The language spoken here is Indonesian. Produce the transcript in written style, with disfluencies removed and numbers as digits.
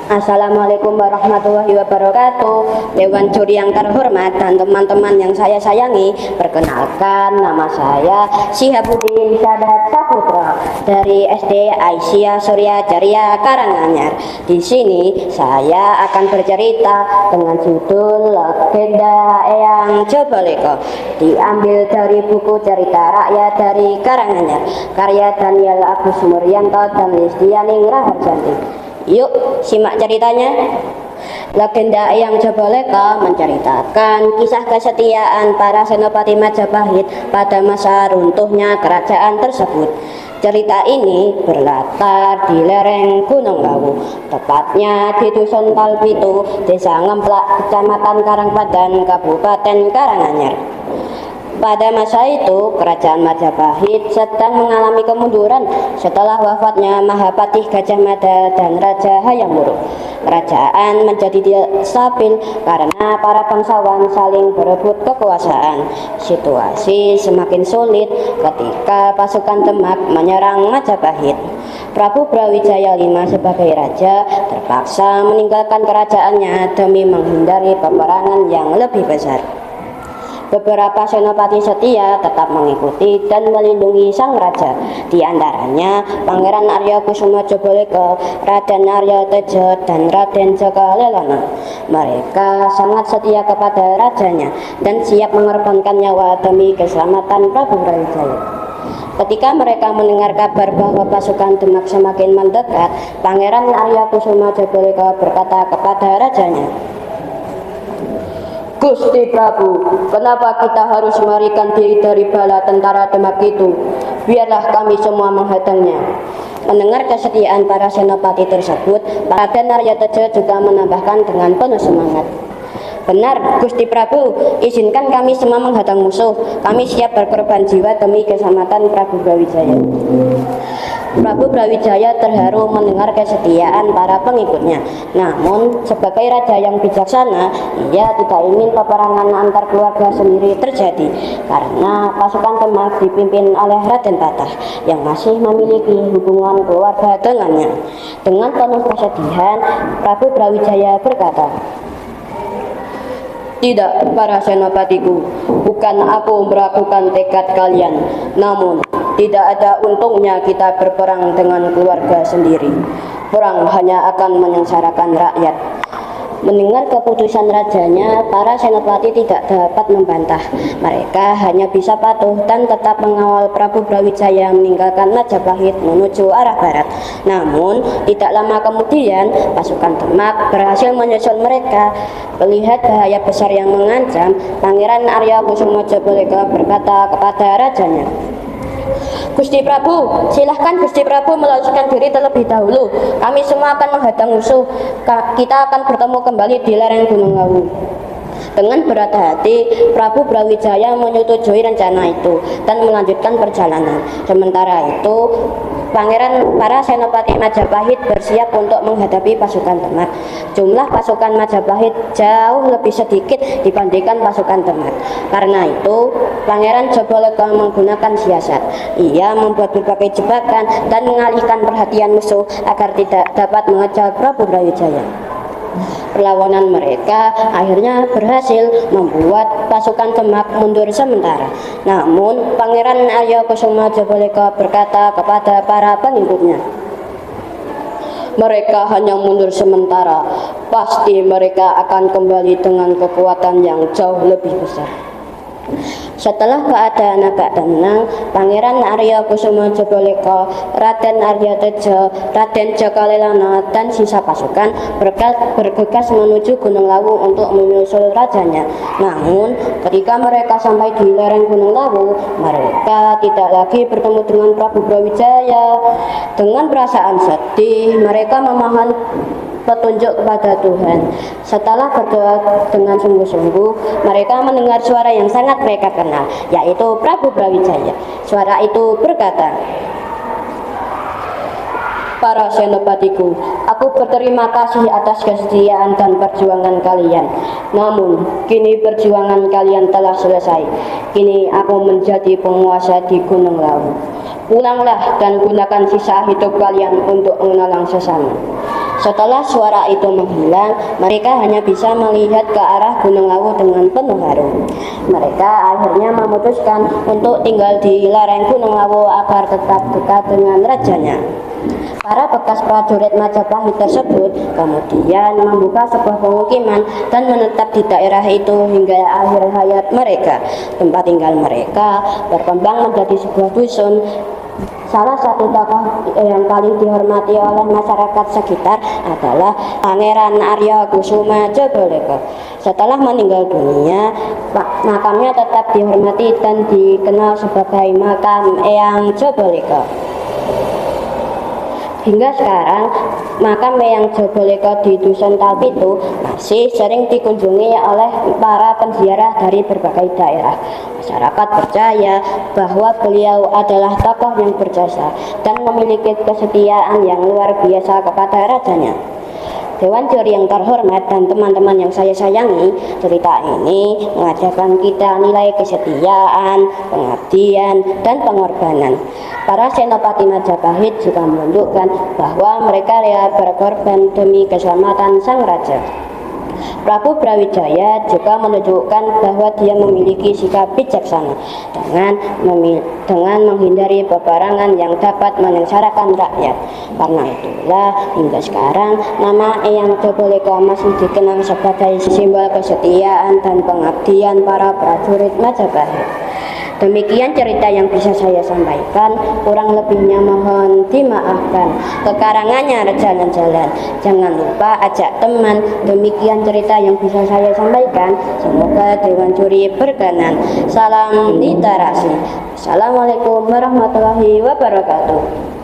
Assalamualaikum warahmatullahi wabarakatuh. Dewan Juri yang terhormat dan teman-teman yang saya sayangi, perkenalkan, nama saya Syihabuddin Sadat Saputra dari SD Aisyah Surya Jariah Karanganyar. Di sini saya akan bercerita dengan judul Legenda Eyang Joboleko, diambil dari buku cerita rakyat dari Karanganyar, karya Daniel Agus Muryanto dan Listianing Raharjanti. Yuk simak ceritanya. Legenda Eyang Joboleko menceritakan kisah kesetiaan para senopati Majapahit pada masa runtuhnya kerajaan tersebut. Cerita ini berlatar di lereng Gunung Lawu, tepatnya di Dusun Talpitu, Desa Ngemplak, Kecamatan Karangpadan, Kabupaten Karanganyar. Pada masa itu, kerajaan Majapahit sedang mengalami kemunduran setelah wafatnya Mahapatih Gajah Mada dan Raja Hayam Wuruk. Kerajaan menjadi tidak stabil karena para bangsawan saling berebut kekuasaan. Situasi semakin sulit ketika pasukan Demak menyerang Majapahit. Prabu Brawijaya V sebagai raja terpaksa meninggalkan kerajaannya demi menghindari peperangan yang lebih besar. Beberapa senopati setia tetap mengikuti dan melindungi sang raja, di antaranya Pangeran Arya Kusuma Joboleko, Raden Arya Tejo, dan Raden Jaka Lelana. Mereka sangat setia kepada rajanya dan siap mengorbankan nyawa demi keselamatan Prabu Brawijaya. Ketika mereka mendengar kabar bahwa pasukan Demak semakin mendekat, Pangeran Arya Kusuma Joboleko berkata kepada rajanya, "Gusti Prabu, kenapa kita harus melarikan diri dari bala tentara Demak itu? Biarlah kami semua menghadangnya." Mendengar kesetiaan para senopati tersebut, Raden Arya Tejo juga menambahkan dengan penuh semangat, "Benar, Gusti Prabu, izinkan kami semua menghadang musuh. Kami siap berkorban jiwa demi keselamatan Prabu Brawijaya." Prabu Brawijaya terharu mendengar kesetiaan para pengikutnya. Namun, sebagai raja yang bijaksana, ia tidak ingin peperangan antar keluarga sendiri terjadi karena pasukan Demak dipimpin oleh Raden Patah yang masih memiliki hubungan keluarga dengannya. Dengan penuh kesedihan, Prabu Brawijaya berkata, "Tidak, para senopatiku, bukan aku meragukan tekad kalian, namun tidak ada untungnya kita berperang dengan keluarga sendiri. Perang hanya akan menyengsarakan rakyat." Mendengar keputusan rajanya, para senopati tidak dapat membantah. Mereka hanya bisa patuh dan tetap mengawal Prabu Brawijaya meninggalkan Majapahit menuju arah barat. Namun, tidak lama kemudian, pasukan Demak berhasil menyusul mereka. Melihat bahaya besar yang mengancam, Pangeran Arya Kusuma Joboleko berkata kepada rajanya, "Gusti Prabu, silahkan Gusti Prabu meloloskan diri terlebih dahulu. Kami semua akan menghadang musuh. Kita akan bertemu kembali di lereng Gunung Lawu." Dengan berat hati, Prabu Brawijaya menyetujui rencana itu dan melanjutkan perjalanan. Sementara itu, para senopati Majapahit bersiap untuk menghadapi pasukan Demak. Jumlah pasukan Majapahit jauh lebih sedikit dibandingkan pasukan Demak. Karena itu, Pangeran Joboleko menggunakan siasat. Ia membuat berbagai jebakan dan mengalihkan perhatian musuh agar tidak dapat mengejar Prabu Brawijaya. Perlawanan mereka akhirnya berhasil membuat pasukan Demak mundur sementara. Namun, Pangeran Arya Kusuma Joboleko berkata kepada para pengikutnya, "Mereka hanya mundur sementara. Pasti mereka akan kembali dengan kekuatan yang jauh lebih besar." Setelah keadaan agak tenang, Pangeran Arya Kusuma Joboleko, Raden Arya Tejo, Raden Jaka Lelana, dan sisa pasukan bergegas menuju Gunung Lawu untuk menyusul rajanya. Namun, ketika mereka sampai di lereng Gunung Lawu, mereka tidak lagi bertemu dengan Prabu Brawijaya. Dengan perasaan sedih, mereka memohon petunjuk kepada Tuhan. Setelah berdoa dengan sungguh-sungguh, mereka mendengar suara yang sangat mereka kenal, yaitu Prabu Brawijaya. Suara itu berkata, "Para senopatiku, aku berterima kasih atas kesetiaan dan perjuangan kalian. Namun, kini perjuangan kalian telah selesai. Kini aku menjadi penguasa di Gunung Lawu. Pulanglah dan gunakan sisa hidup kalian untuk menolong sesama." Setelah suara itu menghilang, mereka hanya bisa melihat ke arah Gunung Lawu dengan penuh haru. Mereka akhirnya memutuskan untuk tinggal di lereng Gunung Lawu agar tetap dekat dengan rajanya. Para bekas prajurit Majapahit tersebut kemudian membuka sebuah pemukiman dan menetap di daerah itu hingga akhir hayat mereka. Tempat tinggal mereka berkembang menjadi sebuah dusun. Salah satu tokoh yang paling dihormati oleh masyarakat sekitar adalah Pangeran Arya Kusuma Jabaleka. Setelah meninggal dunia, makamnya tetap dihormati dan dikenal sebagai makam Eyang Jabaleka. Hingga sekarang, makam Eyang Jabaleka di Dusun Talpitu masih sering dikunjungi oleh para penziarah dari berbagai daerah. Masyarakat percaya bahwa beliau adalah tokoh yang berjasa dan memiliki kesetiaan yang luar biasa kepada rajanya. Dewan Juri yang terhormat dan teman-teman yang saya sayangi, cerita ini mengajarkan kita nilai kesetiaan, pengabdian, dan pengorbanan. Para senopati Majapahit juga menunjukkan bahwa mereka rela berkorban demi keselamatan sang raja. Prabu Brawijaya juga menunjukkan bahwa dia memiliki sikap bijaksana dengan menghindari peperangan yang dapat menyengsarakan rakyat. Karena itulah hingga sekarang nama Eyang Jabaleka masih dikenal sebagai simbol kesetiaan dan pengabdian para prajurit Majapahit. Demikian cerita yang bisa saya sampaikan, kurang lebihnya mohon dimaafkan. Kekarangannya Jalan Jalan. Jangan lupa ajak teman. Demikian cerita yang bisa saya sampaikan. Semoga Dewan Juri berkenan. Salam literasi. Assalamualaikum warahmatullahi wabarakatuh.